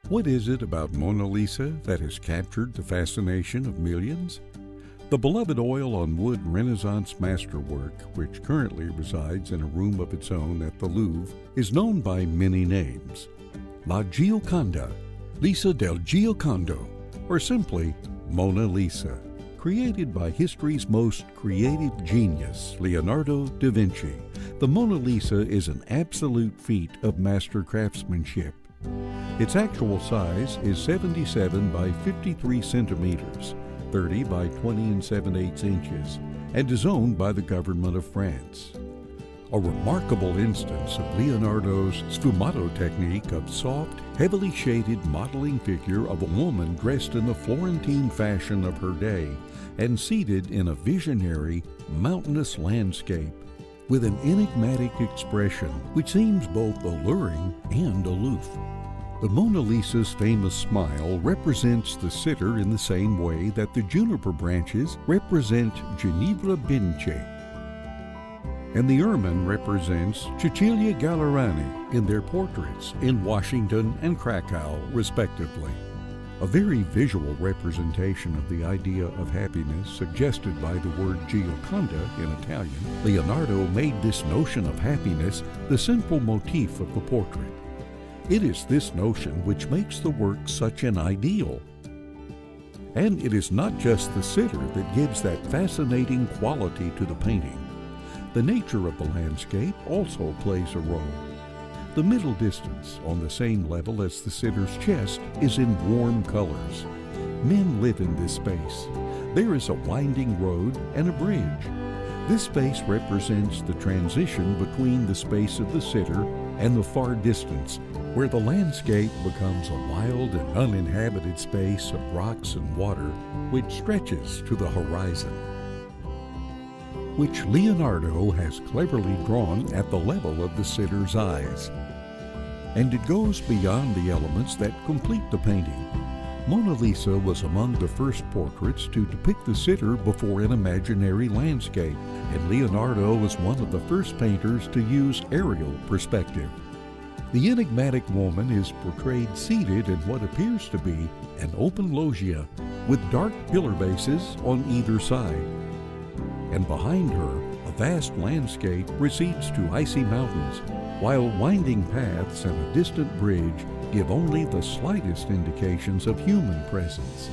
What is it about Mona Lisa that has captured the fascination of millions? The beloved oil-on-wood Renaissance masterwork, which currently resides in a room of its own at the Louvre, is known by many names. La Gioconda, Lisa del Giocondo, or simply Mona Lisa. Created by history's most creative genius, Leonardo da Vinci, the Mona Lisa is an absolute feat of master craftsmanship. Its actual size is 77 by 53 centimeters, 30 by 20 7/8 inches, and is owned by the government of France. A remarkable instance of Leonardo's sfumato technique of soft, heavily shaded modeling figure of a woman dressed in the Florentine fashion of her day and seated in a visionary, mountainous landscape with an enigmatic expression which seems both alluring and aloof. The Mona Lisa's famous smile represents the sitter in the same way that the juniper branches represent Ginevra Binche, and the ermine represents Cecilia Gallerani in their portraits in Washington and Krakow, respectively. A very visual representation of the idea of happiness suggested by the word Gioconda in Italian, Leonardo made this notion of happiness the central motif of the portrait. It is this notion which makes the work such an ideal. And it is not just the sitter that gives that fascinating quality to the painting. The nature of the landscape also plays a role. The middle distance, on the same level as the sitter's chest, is in warm colors. Men live in this space. There is a winding road and a bridge. This space represents the transition between the space of the sitter and the far distance, where the landscape becomes a wild and uninhabited space of rocks and water which stretches to the horizon, which Leonardo has cleverly drawn at the level of the sitter's eyes. And it goes beyond the elements that complete the painting. Mona Lisa was among the first portraits to depict the sitter before an imaginary landscape, and Leonardo was one of the first painters to use aerial perspective. The enigmatic woman is portrayed seated in what appears to be an open loggia with dark pillar bases on either side. And behind her, a vast landscape recedes to icy mountains, while winding paths and a distant bridge give only the slightest indications of human presence.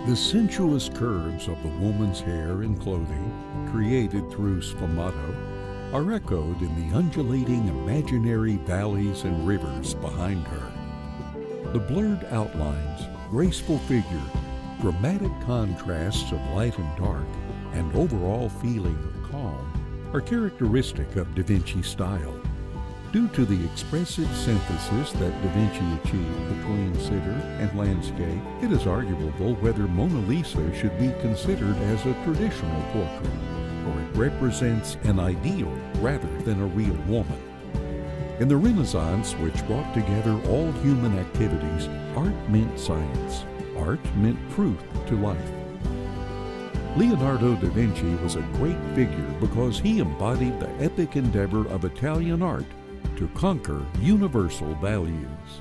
The sensuous curves of the woman's hair and clothing, created through sfumato, are echoed in the undulating imaginary valleys and rivers behind her. The blurred outlines, graceful figure, dramatic contrasts of light and dark, and overall feeling of calm are characteristic of Da Vinci's style. Due to the expressive synthesis that Da Vinci achieved between sitter and landscape, it is arguable whether Mona Lisa should be considered as a traditional portrait, or it represents an ideal rather than a real woman. In the Renaissance, which brought together all human activities, art meant science. Art meant truth to life. Leonardo da Vinci was a great figure because he embodied the epic endeavor of Italian art to conquer universal values.